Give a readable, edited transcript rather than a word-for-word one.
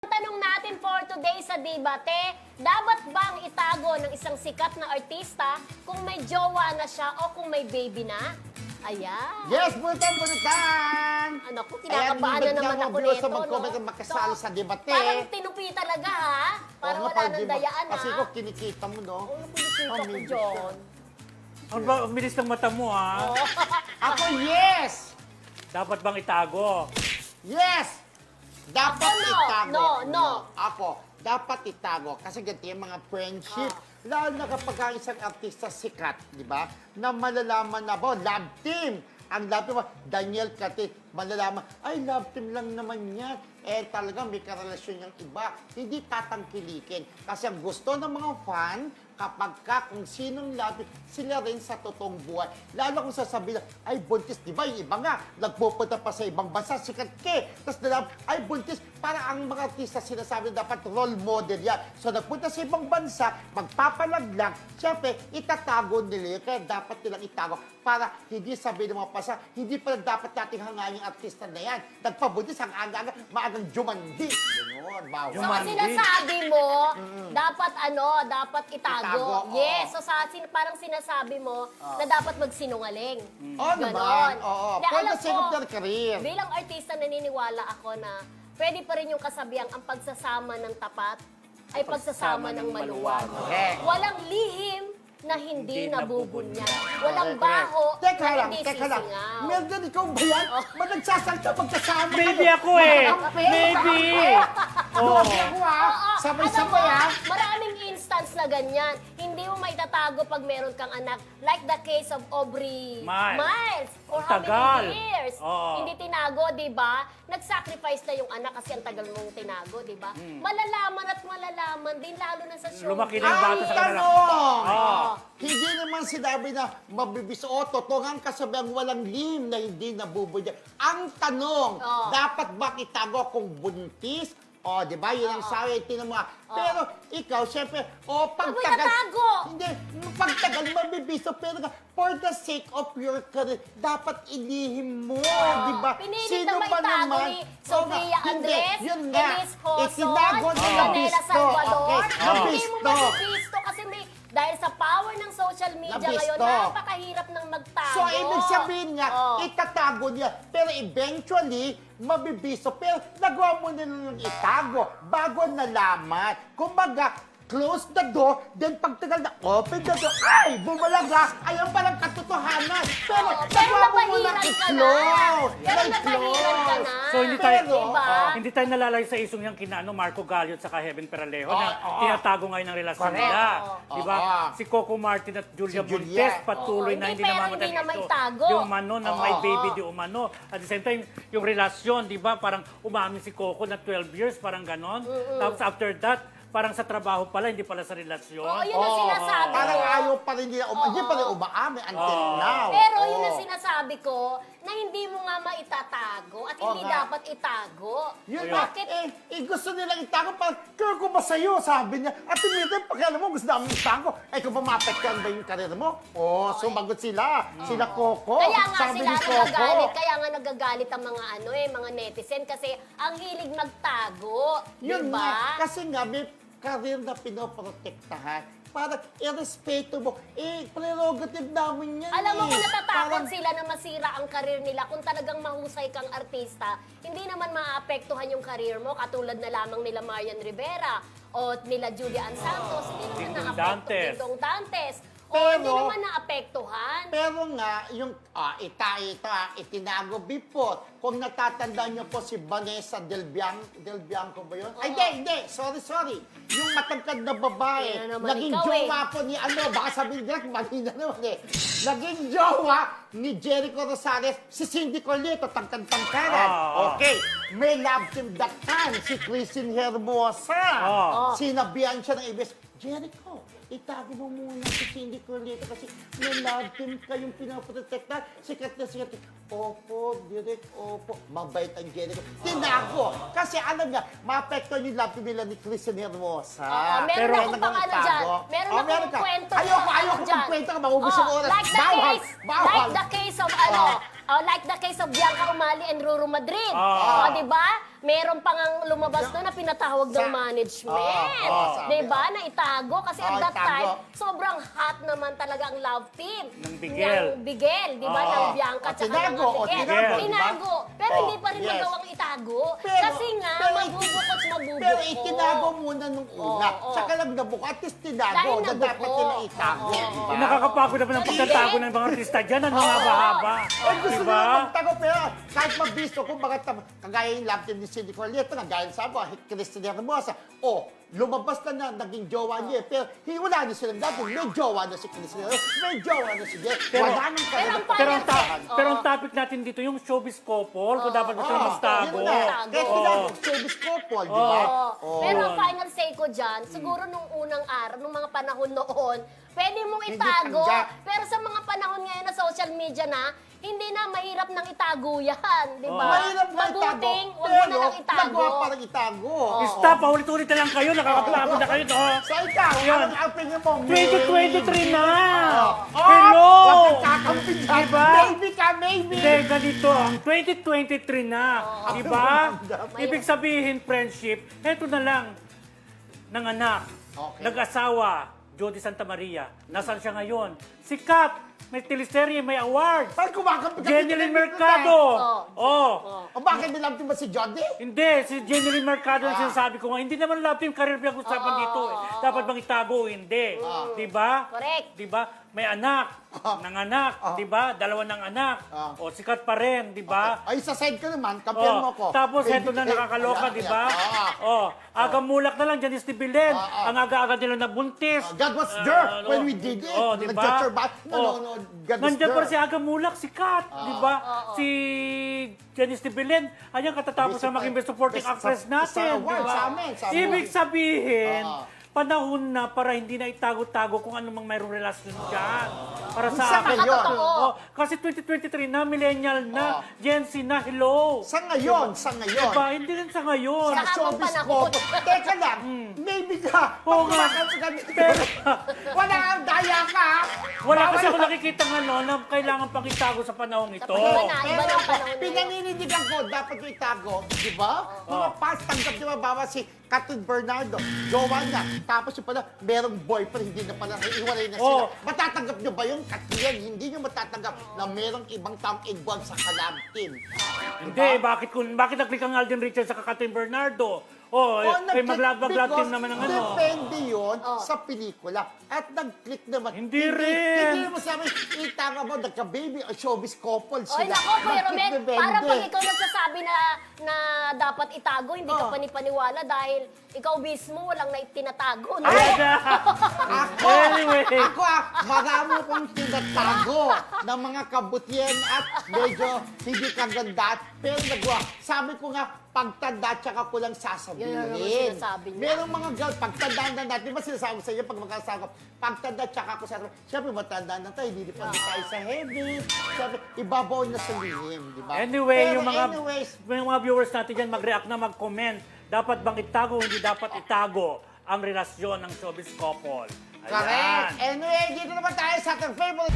Tanong natin for today sa debate, dapat bang itago ng isang sikat na artista kung may jowa na siya o kung may baby na? Ayan. Yes, bulitan! Ano ko, kinakabahan na naman ako nito, sa mag-comment at makasali sa debate. Parang tinupi talaga, ha? Parang wala nang dayaan, ha? Kasi ko kinikita mo, no? Oo, kinikita ko Pamilya dyan. Ang bilis ng mata mo, ha? Ako, yes! Dapat bang itago? Yes! Dapat Ako, no. itago. No. Ako, dapat itago. Kasi ganito yung mga friendship. Lalo na kapag ang isang artista sikat, di ba? Na malalaman na ba, love team. Ang love team, Daniel Cati, malalaman, ay, love team lang naman yan. Eh, talagang may karelasyon yung iba. Hindi tatangkilikin. Kasi ang gusto ng mga fan, kapag kung sinong love team, sila rin sa totoong buhay. Lalo kung sasabihin, ay, buntis, di ba? Yung iba nga, nagpupunta pa sa ibang bansa, sikat ke. Tapos nalaman, ay, buntis. Para ang mga artista sinasabi na dapat role model yan. So, nagpunta sa ibang bansa, magpapalaglag, siyempre, itatago nila. Kaya dapat nilang itago para hindi sabihin ng mga pasa, hindi pala dapat nating hangaan yung artista na yan. Nagpabuntis, ang aga-aga, maagang jumandi. Ganoon, bawal. So, ang sinasabi mo, dapat dapat itago. Itago, Yes, so parang sinasabi mo na dapat magsinungaling. Oo naman, oo. Na, For alam the sake of ko, their career. bilang artista, naniniwala ako na pwede pa rin yung kasabihan, ang pagsasama ng tapat ay pagsasama ng maluwag. Correct. Walang lihim na hindi Hindi nabubunyag. nabubunyag. Walang Correct. baho Teka na lang, hindi teka lang. sisingaw. Meron ikaw ba yan? Ba't nagsasalta magkasama Maybe kayo? ako eh. Magkampi, Maybe. magkampi. Oo. Grabe ako ha. Sabay-sabay ha. Maraming instance na ganyan. Hindi mo maitatago pag meron kang anak. Like the case of Aubrey Miles. For Ang how tagal. many years? Oo. Hindi tinago, di ba? Nag-sacrifice na yung anak kasi ang tagal mong tinago, di ba? Malalaman at malalaman din, lalo na sa show. Lumaki na yung bata Ang sa kanila. tanong! Oo. Hindi naman sinabi na mabibis o totoo ang kasabihan walang lihim na hindi nabubunyag. Ang tanong, dapat ba itago kung buntis? O, di ba? Yun ang sabi, tinan mo. Pero ikaw, syempre, pagtagal... itatago! Hindi, pagtagal mabibiso, pero for the sake of your career, dapat ilihim mo, di ba? Pinilit na maitago ni Sofia Hindi, Andres, yun nga. Elise Joson, Itinago ni Janela Nabisto. Salvador. Okay, Hindi mo Nabisto. mabibisto kasi may, dahil sa power ng social media ngayon, Nabisto. napakahirap ng magtago. So, ibig sabihin nga, Oh. itatago niya. Pero eventually, mabibiso. Pero nagawa mo nila ng itago bago nalaman. Kumbaga, close the door, then pagtagal na open the door, ay, bumalaga, ayun parang katotohanan. Pero, Pero nagawa mo muna napahiran ka na. i-close. Pero napahiran ka na. So hindi tayo, Diba? hindi tayo nalalay sa isong yung kina Marco Gallio at saka Heaven Peralejo na Oo. tinatago ngayon ng relasyon Correct. nila. Oo. Di ba? Oo. Si Coco Martin at Julia Si Montes Julia. patuloy Oo, na hindi, hindi pero namamatay hindi na ito. maitago. Di umano na may Oo. baby di umano. At the same time, yung relasyon, di ba? Parang umamin si Coco na 12 years, parang ganon. Tapos after that, parang sa trabaho pala, hindi pala sa relasyon. Oo, yun ang sinasabi Parang ko. ayaw pa rin nila, hindi pa rin umaamin until now. Pero yun Oo. ang sinasabi ko, na hindi mo nga maitatago at hindi nga. dapat itago. Yun nga, Bakit? gusto nilang itago, parang, kaya ko ba sa'yo, sabi niya. At tumitin, pakialam mo, gusto namin itago. Kung ba maapektuhan ba yung karir mo? Sumagot sila. Sila Coco. Kaya nga Sabi sila ni Coco. nagagalit, kaya nga nagagalit ang mga mga netizen kasi ang hilig magtago. Yun diba? nga, kasi nga, may karir na pinoprotektahan. Parang, irespeto mo. Prerogative namin yan. Alam mo kung natatakot Parang- sila na masira ang karir nila, kung talagang mahusay kang artista, hindi naman maapektuhan yung karir mo, katulad na lamang nila Marian Rivera o nila Julia Ann Santos, hindi naman Dingdong naapektuhan. Dantes. Dingdong Dantes. O Pero- hindi naman naapektuhan. Pero nga, yung itinago before. Kung natatandaan niyo po si Vanessa Del Bianco ba yun? Ay, hindi. Sorry. Yung matangkad na babae. Yan na naman Naging ikaw jowa po ni baka sabihin nila, mali na naman eh. Naging jowa ni Jericho Rosales, si Cindy Colito, tangkad-tangkaran. Okay. May love team that time, si Christine Hermosa. Sinabihan siya ng ibig, Jericho, itago mo muna si Cindy Colito kasi may love team kayong pinaprotektan. Sikat na sikat. Opo, direct, opo. Mabait ang Jericho. Tinago. Kasi alam niya, maapektuhan yung love team nila ni Christine Hermosa. Meron Pero- akong pangalan dyan. Meron akong kwento. Ayoko magkwento ka, maubos yung oras. Like the Bawal. case of Like the case of Bianca Umali and Ruru Madrid. Ah. Di ba? Meron pang ang lumabas doon na pinatawag ng management. Di ba? Na itago. Kasi at that itago. time, sobrang hot naman talaga ang love team. Ng Bigel. Ng Bigel, di ba? Ng Bianca at saka ng tinago, Miguel. tinago, Tinago. di ba? Pero hindi pa rin Yes. magawang itago. Pero- Kasi nga, pero- magbubukot. Pero itinago muna nung una. Oo. Saka lang nabuko. At least Dahil tinago na nabuko. dapat nila itago. Oo. di ba? Nakakapagod naman ang pagtatago ng mga artista dyan. Ang mga haba-haba. Ay, gusto Diba? nila magtago, pero kahit mabisto kung bakit kagaya yung love team ni Cindy Corleto, na gaya sa ako, Cristina Hermosa, lumabas na naging jowa niya. Pero wala na silang dati. May jowa na si Cristina, may jowa na si Jen. Wala nang pero ang talaga. Pero ang topic natin dito, yung showbiz couple, kung dapat ba sila magtago. Yun na. Kaya Oo. sila, showbiz couple, di ba? Oo. Pero ang final say ko dyan, siguro nung unang araw, nung mga panahon noon, pwede mong Hindi itago. tanggap. Pero sa mga panahon ngayon na social media na, hindi na mahirap nang itago yan. Di ba? Mahirap na itago. Mabuting, huwag mo na Pero, lang itago. nagawa parang itago. Stop, paulit-ulit na lang kayo. Nakakapagod na kayo. So ikaw, Yan. anong opinion mo? 2023 na! Oh, Hello! Huwag kang kakamping ka. Diba? Maybe ka, maybe. Hindi, ganito. Ang 2023 na. Di ba? May- Ibig sabihin, friendship, eto na lang. Nanganak, Okay. nag-asawa, Jody Santa Maria. Nasaan siya ngayon? Sikat! May teleserye, may award. Parang kumakampi ka. Jeneline Mercado. Oh. O bakit nilang ba si Jody? Hindi, si Jeneline Mercado ang sinasabi ko nga. Hindi naman love team career pinag-usapan dito. Dapat bang itago o hindi? Di ba? Correct. Di ba? May anak, nanganak, di ba? Dalawa ng anak. O sikat pa rin, di ba? Ay, sa side ko naman, kampiyan mo ko. Tapos Baby, heto na nakakaloka, ayan, di ba? ayan. Agamulak na lang, Janice de Belen. Ang aga-aga nila nabuntis. God was there when we did it. Di ba? Nag-gesture ba? No, God was Nandiyan pa there. rin si Agamulak, sikat, di ba? Si Janice de Belen, ayan katatapos na maging best supporting Best- actress Star natin, di Award ba? sa amin, sa Ibig amin. sabihin, panahon na para hindi na itago-tago kung ano mang mayroong relasyon dyan. Para Sa sa akin ngayon. Oh, kasi 2023 na, millennial na, Gen Z na, hello. Sa ngayon, sa ngayon. Diba? Hindi rin sa ngayon. Sa Sa habang showbiz panahon. ko. Teka lang, maybe ka. Oo nga. Wala kang daya ka. Wala kasi ako nakikita ng ano na kailangan pang itago sa panahong ito. Iba na, Pero iba na ang panahon na yun. pinaninidigan ko, dapat yung itago, di ba? Mga past, tanggap di ba, bawa si Catherine Bernardo, jowa niya. Tapos yung pala, merong boyfriend, hindi na pala, iwalay na sila. Oh. Matatanggap niyo ba yung Catherine? Hindi niyo matatanggap na merong ibang taong involved sa collab team. Hindi, bakit nag-click ang Alden Richards sa Catherine Bernardo? Oh, mag-love team naman ang ano. Depende yun sa pelikula. At nag-click naman. Hindi rin. Hindi mo sabi, itanga mo, nagka-baby o showbiz couple Oy, sila. nako, Kuya Romel, Mag-click parang depende. pag ikaw nagsasabi na dapat itago, hindi ka panipaniwala dahil ikaw mismo walang tinatago. No? Ay, Ako, Anyway. marami kong tinatago ng mga kabutihan at medyo hindi kaganda. Pero nagawa, sabi ko nga, pagtanda tsaka ko lang sasabihin. Yun ang naman sinasabi niya. Merong mga girl, pagtanda na natin, di ba sinasabi ko sa inyo pag magkasama, pagtanda tsaka ko sasabihin. Siyempre, matanda na tayo, hindi pa tayo sa heavy. Siyempre, ibabaw na sa lihim, di ba? Anyway, Pero yung mga anyways, viewers natin dyan, mag-react na, mag-comment. Dapat bang itago, hindi dapat itago ang relasyon ng showbiz couple. Ayan. correct. Anyway, dito naman tayo sa ating favorite